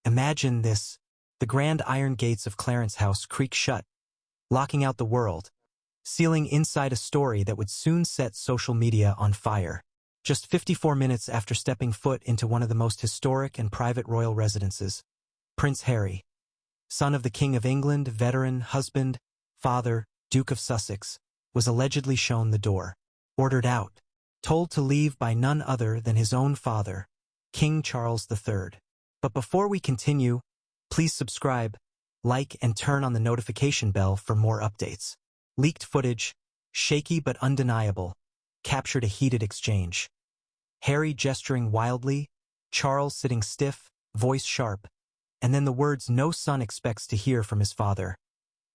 Imagine this. The grand iron gates of Clarence House creak shut, locking out the world, sealing inside a story that would soon set social media on fire. Just 54 minutes after stepping foot into one of the most historic and private royal residences, Prince Harry, son of the King of England, veteran, husband, father, Duke of Sussex, was allegedly shown the door, ordered out, told to leave by none other than his own father, King Charles III. But before we continue, please subscribe, like, and turn on the notification bell for more updates. Leaked footage, shaky but undeniable, captured a heated exchange. Harry gesturing wildly, Charles sitting stiff, voice sharp, and then the words no son expects to hear from his father.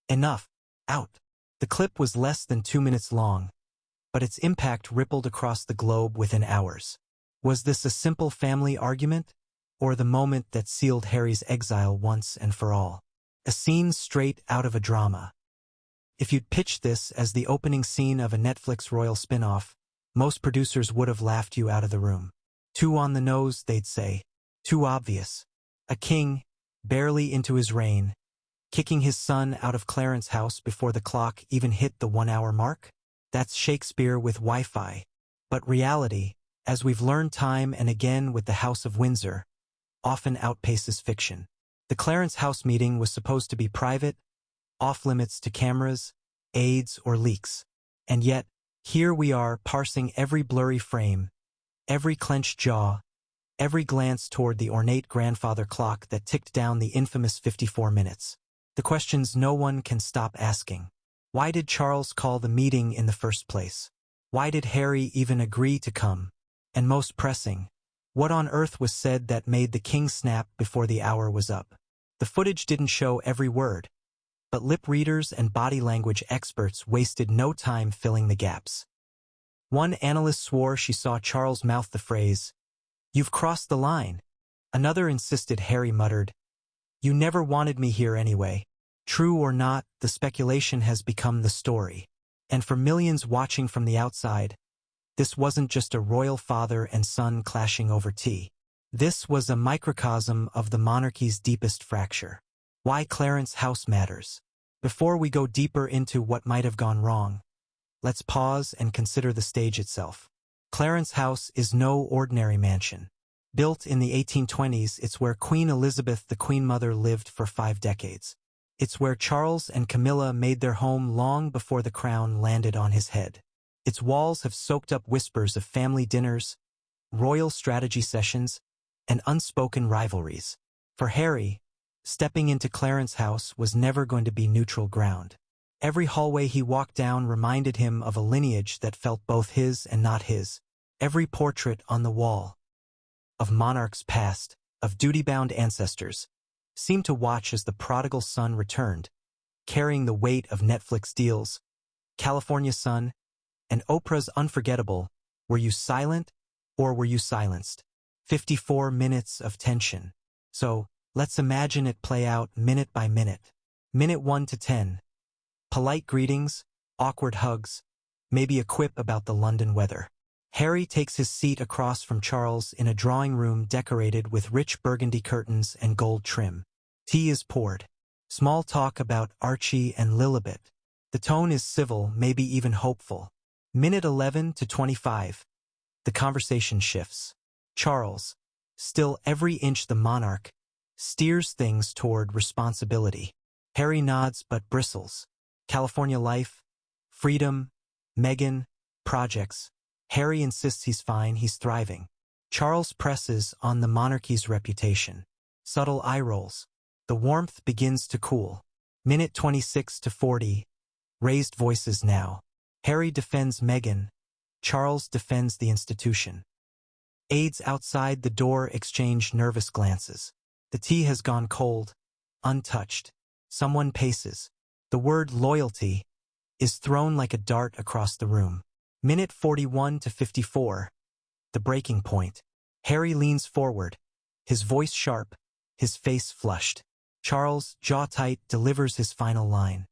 Enough. Out. The clip was less than 2 minutes long, but its impact rippled across the globe within hours. Was this a simple family argument, or the moment that sealed Harry's exile once and for all? A scene straight out of a drama. If you'd pitched this as the opening scene of a Netflix royal spin-off, most producers would have laughed you out of the room. Too on the nose, they'd say. Too obvious. A king, barely into his reign, kicking his son out of Clarence House before the clock even hit the 1-hour mark? That's Shakespeare with Wi-Fi. But reality, as we've learned time and again with the House of Windsor, often outpaces fiction. The Clarence House meeting was supposed to be private, off-limits to cameras, aides, or leaks. And yet, here we are parsing every blurry frame, every clenched jaw, every glance toward the ornate grandfather clock that ticked down the infamous 54 minutes. The questions no one can stop asking. Why did Charles call the meeting in the first place? Why did Harry even agree to come? And most pressing, what on earth was said that made the king snap before the hour was up? The footage didn't show every word, but lip readers and body language experts wasted no time filling the gaps. One analyst swore she saw Charles mouth the phrase, "You've crossed the line." Another insisted Harry muttered, "You never wanted me here anyway." True or not, the speculation has become the story. And for millions watching from the outside, this wasn't just a royal father and son clashing over tea. This was a microcosm of the monarchy's deepest fracture. Why Clarence House matters. Before we go deeper into what might have gone wrong, let's pause and consider the stage itself. Clarence House is no ordinary mansion. Built in the 1820s, it's where Queen Elizabeth, the Queen Mother, lived for 5 decades. It's where Charles and Camilla made their home long before the crown landed on his head. Its walls have soaked up whispers of family dinners, royal strategy sessions, and unspoken rivalries. For Harry, stepping into Clarence House was never going to be neutral ground. Every hallway he walked down reminded him of a lineage that felt both his and not his. Every portrait on the wall, of monarchs past, of duty-bound ancestors, seemed to watch as the prodigal son returned, carrying the weight of Netflix deals, California Sun, and Oprah's unforgettable, "Were you silent or were you silenced?" 54 minutes of tension. So, let's imagine it play out minute by minute. Minute 1 to 10. Polite greetings, awkward hugs, maybe a quip about the London weather. Harry takes his seat across from Charles in a drawing room decorated with rich burgundy curtains and gold trim. Tea is poured. Small talk about Archie and Lilibet. The tone is civil, maybe even hopeful. Minute 11 to 25. The conversation shifts. Charles, still every inch the monarch, steers things toward responsibility. Harry nods but bristles. California life, freedom, Meghan, projects. Harry insists he's fine, he's thriving. Charles presses on the monarchy's reputation. Subtle eye rolls. The warmth begins to cool. Minute 26 to 40. Raised voices now. Harry defends Meghan. Charles defends the institution. Aides outside the door exchange nervous glances. The tea has gone cold, untouched. Someone paces. The word loyalty is thrown like a dart across the room. Minute 41 to 54. The breaking point. Harry leans forward, his voice sharp, his face flushed. Charles, jaw tight, delivers his final line.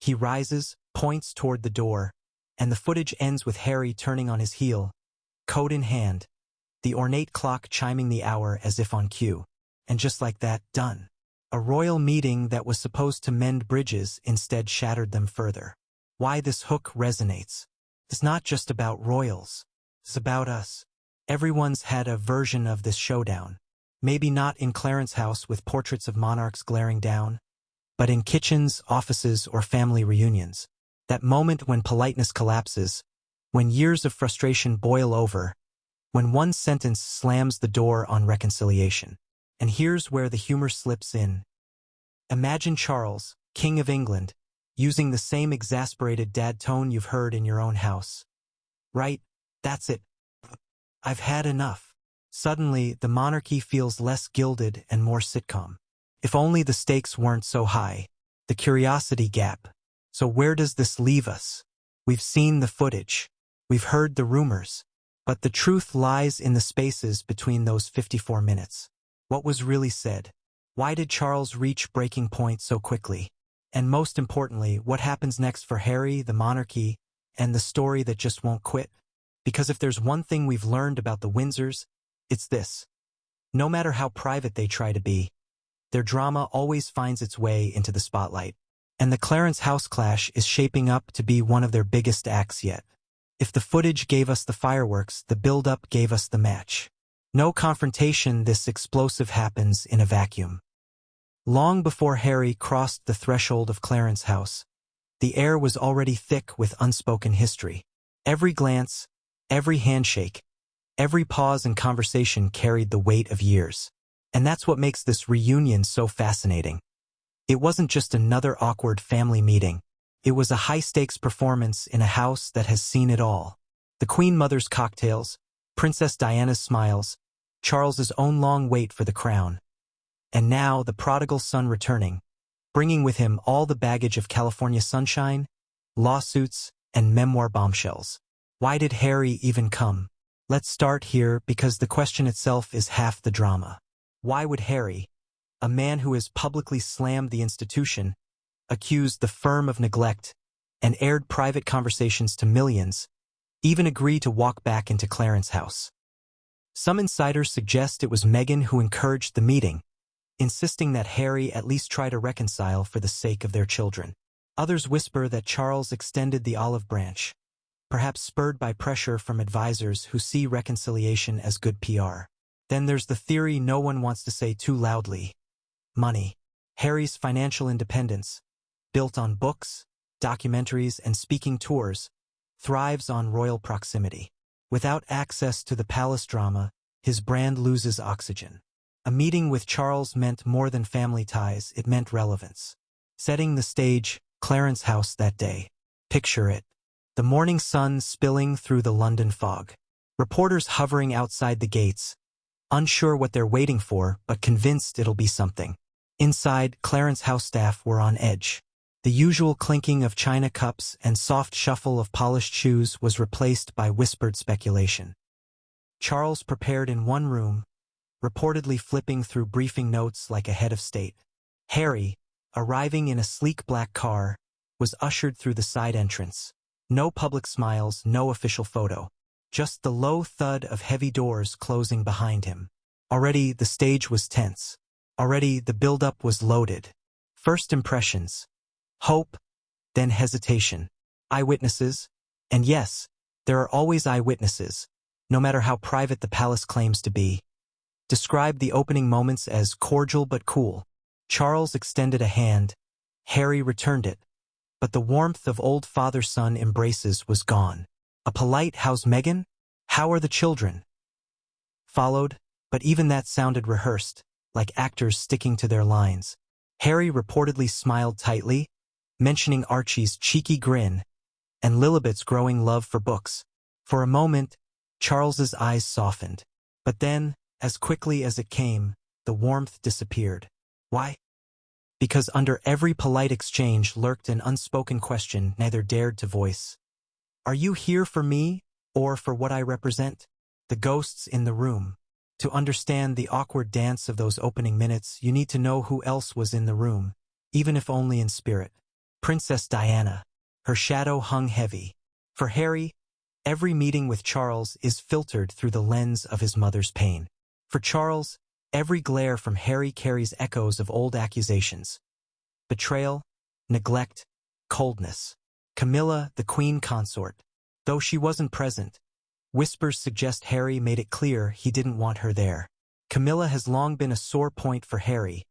He rises, points toward the door, and the footage ends with Harry turning on his heel, coat in hand, the ornate clock chiming the hour as if on cue. And just like that, done. A royal meeting that was supposed to mend bridges instead shattered them further. Why this hook resonates. It's not just about royals. It's about us. Everyone's had a version of this showdown. Maybe not in Clarence House with portraits of monarchs glaring down, but in kitchens, offices, or family reunions. That moment when politeness collapses, when years of frustration boil over, when one sentence slams the door on reconciliation. And here's where the humor slips in. Imagine Charles, King of England, using the same exasperated dad tone you've heard in your own house. Right, that's it. I've had enough. Suddenly, the monarchy feels less gilded and more sitcom. If only the stakes weren't so high. The curiosity gap. So where does this leave us? We've seen the footage. We've heard the rumors. But the truth lies in the spaces between those 54 minutes. What was really said? Why did Charles reach breaking point so quickly? And most importantly, what happens next for Harry, the monarchy, and the story that just won't quit? Because if there's one thing we've learned about the Windsors, it's this. No matter how private they try to be, their drama always finds its way into the spotlight. And the Clarence House clash is shaping up to be one of their biggest acts yet. If the footage gave us the fireworks, the build-up gave us the match. No confrontation, this explosive happens in a vacuum. Long before Harry crossed the threshold of Clarence House, the air was already thick with unspoken history. Every glance, every handshake, every pause in conversation carried the weight of years. And that's what makes this reunion so fascinating. It wasn't just another awkward family meeting. It was a high-stakes performance in a house that has seen it all. The Queen Mother's cocktails, Princess Diana's smiles, Charles's own long wait for the crown. And now the prodigal son returning, bringing with him all the baggage of California sunshine, lawsuits, and memoir bombshells. Why did Harry even come? Let's start here because the question itself is half the drama. Why would Harry, a man who has publicly slammed the institution, accused the firm of neglect, and aired private conversations to millions, even agree to walk back into Clarence House? Some insiders suggest it was Meghan who encouraged the meeting, insisting that Harry at least try to reconcile for the sake of their children. Others whisper that Charles extended the olive branch, perhaps spurred by pressure from advisors who see reconciliation as good PR. Then there's the theory no one wants to say too loudly. Money. Harry's financial independence, built on books, documentaries, and speaking tours, thrives on royal proximity. Without access to the palace drama, his brand loses oxygen. A meeting with Charles meant more than family ties, it meant relevance. Setting the stage, Clarence House that day. Picture it. The morning sun spilling through the London fog. Reporters hovering outside the gates, unsure what they're waiting for, but convinced it'll be something. Inside, Clarence House staff were on edge. The usual clinking of china cups and soft shuffle of polished shoes was replaced by whispered speculation. Charles prepared in one room, reportedly flipping through briefing notes like a head of state. Harry, arriving in a sleek black car, was ushered through the side entrance. No public smiles, no official photo. Just the low thud of heavy doors closing behind him. Already the stage was tense. Already the build-up was loaded. First impressions. Hope, then hesitation. Eyewitnesses. And yes, there are always eyewitnesses, no matter how private the palace claims to be. Described the opening moments as cordial but cool. Charles extended a hand. Harry returned it. But the warmth of old father-son embraces was gone. A polite "How's Meghan? How are the children?" followed, but even that sounded rehearsed, like actors sticking to their lines. Harry reportedly smiled tightly, mentioning Archie's cheeky grin and Lilibet's growing love for books. For a moment, Charles's eyes softened. But then, as quickly as it came, the warmth disappeared. Why? Because under every polite exchange lurked an unspoken question neither dared to voice. Are you here for me, or for what I represent? The ghosts in the room. To understand the awkward dance of those opening minutes, you need to know who else was in the room, even if only in spirit. Princess Diana. Her shadow hung heavy. For Harry, every meeting with Charles is filtered through the lens of his mother's pain. For Charles, Every glare from Harry carries echoes of old accusations. Betrayal, neglect, coldness. Camilla, the queen consort, though she wasn't present, whispers suggest Harry made it clear he didn't want her there. Camilla has long been a sore point for Harry,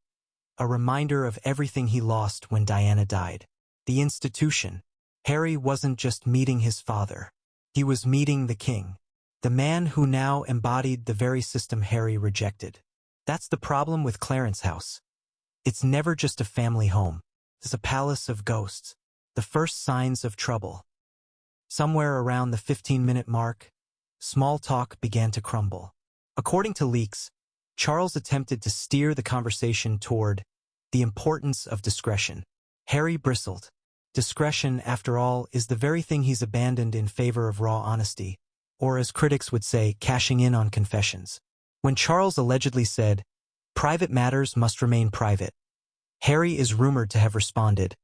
a reminder of everything he lost when Diana died. The institution. Harry wasn't just meeting his father. He was meeting the king, the man who now embodied the very system Harry rejected. That's the problem with Clarence House. It's never just a family home. It's a palace of ghosts. The first signs of trouble. Somewhere around the 15-minute mark, small talk began to crumble. According to leaks, Charles attempted to steer the conversation toward the importance of discretion. Harry bristled. Discretion, after all, is the very thing he's abandoned in favor of raw honesty, or as critics would say, cashing in on confessions. When Charles allegedly said, "Private matters must remain private," Harry is rumored to have responded,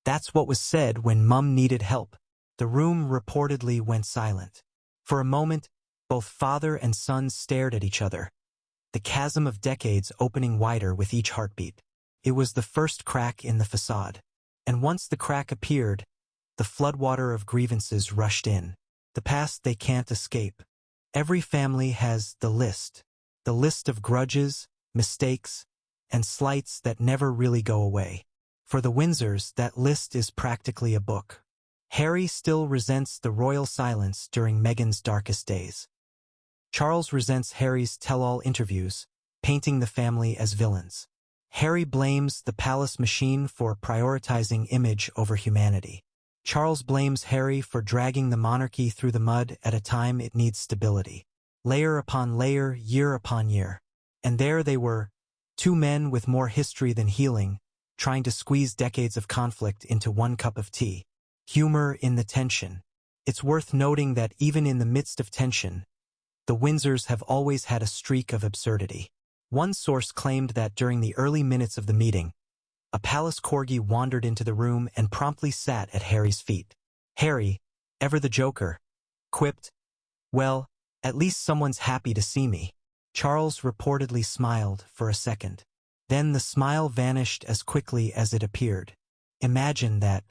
"That's what was said when Mum needed help." The room reportedly went silent. For a moment, both father and son stared at each other, the chasm of decades opening wider with each heartbeat. It was the first crack in the facade. And once the crack appeared, the floodwater of grievances rushed in. The past they can't escape. Every family has the list of grudges, mistakes, and slights that never really go away. For the Windsors, that list is practically a book. Harry still resents the royal silence during Meghan's darkest days. Charles resents Harry's tell-all interviews, painting the family as villains. Harry blames the palace machine for prioritizing image over humanity. Charles blames Harry for dragging the monarchy through the mud at a time it needs stability. Layer upon layer, year upon year. And there they were, two men with more history than healing, trying to squeeze decades of conflict into one cup of tea. Humor in the tension. It's worth noting that even in the midst of tension, the Windsors have always had a streak of absurdity. One source claimed that during the early minutes of the meeting, a palace corgi wandered into the room and promptly sat at Harry's feet. Harry, ever the joker, quipped, "Well, at least someone's happy to see me." Charles reportedly smiled for a second. Then the smile vanished as quickly as it appeared. Imagine that.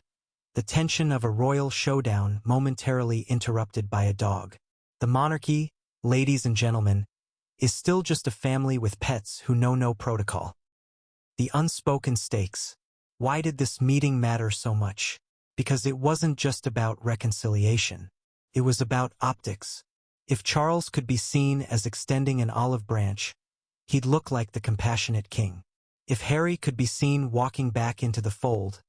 The tension of a royal showdown momentarily interrupted by a dog. The monarchy, ladies and gentlemen, is still just a family with pets who know no protocol. The unspoken stakes. Why did this meeting matter so much? Because it wasn't just about reconciliation. It was about optics. If Charles could be seen as extending an olive branch, he'd look like the compassionate king. If Harry could be seen walking back into the fold,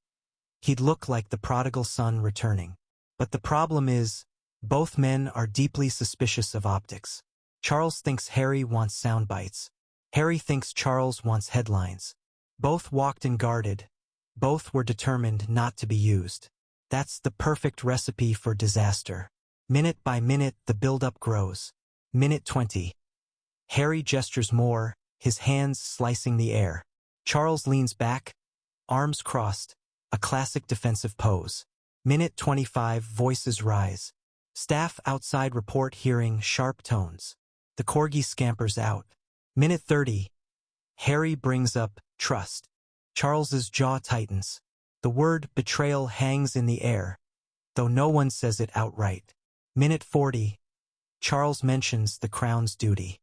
he'd look like the prodigal son returning. But the problem is, both men are deeply suspicious of optics. Charles thinks Harry wants sound bites. Harry thinks Charles wants headlines. Both walked in guarded. Both were determined not to be used. That's the perfect recipe for disaster. Minute by minute, the buildup grows. Minute 20. Harry gestures more, his hands slicing the air. Charles leans back, arms crossed, a classic defensive pose. Minute 25, voices rise. Staff outside report hearing sharp tones. The corgi scampers out. Minute 30. Harry brings up trust. Charles's jaw tightens. The word betrayal hangs in the air, though no one says it outright. Minute 40. Charles mentions the crown's duty.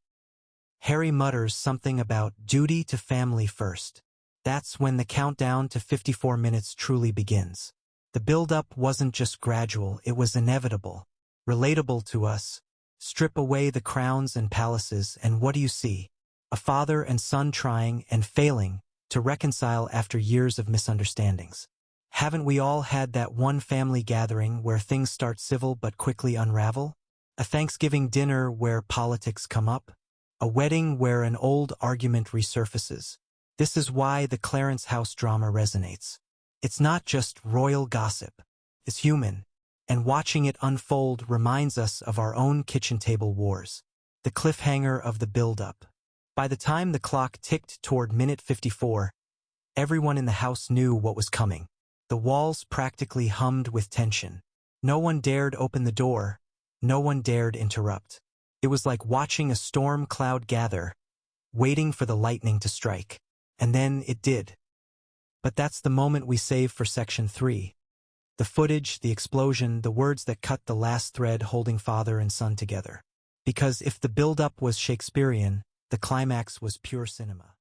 Harry mutters something about duty to family first. That's when the countdown to 54 minutes truly begins. The build-up wasn't just gradual, it was inevitable. Relatable to us. Strip away the crowns and palaces, and what do you see? A father and son trying and failing to reconcile after years of misunderstandings. Haven't we all had that one family gathering where things start civil but quickly unravel? A Thanksgiving dinner where politics come up? A wedding where an old argument resurfaces? This is why the Clarence House drama resonates. It's not just royal gossip. It's human. And watching it unfold reminds us of our own kitchen table wars. The cliffhanger of the build-up. By the time the clock ticked toward minute 54, everyone in the house knew what was coming. The walls practically hummed with tension. No one dared open the door. No one dared interrupt. It was like watching a storm cloud gather, waiting for the lightning to strike. And then it did. But that's the moment we save for section 3. The footage, the explosion, the words that cut the last thread holding father and son together. Because if the build-up was Shakespearean, the climax was pure cinema.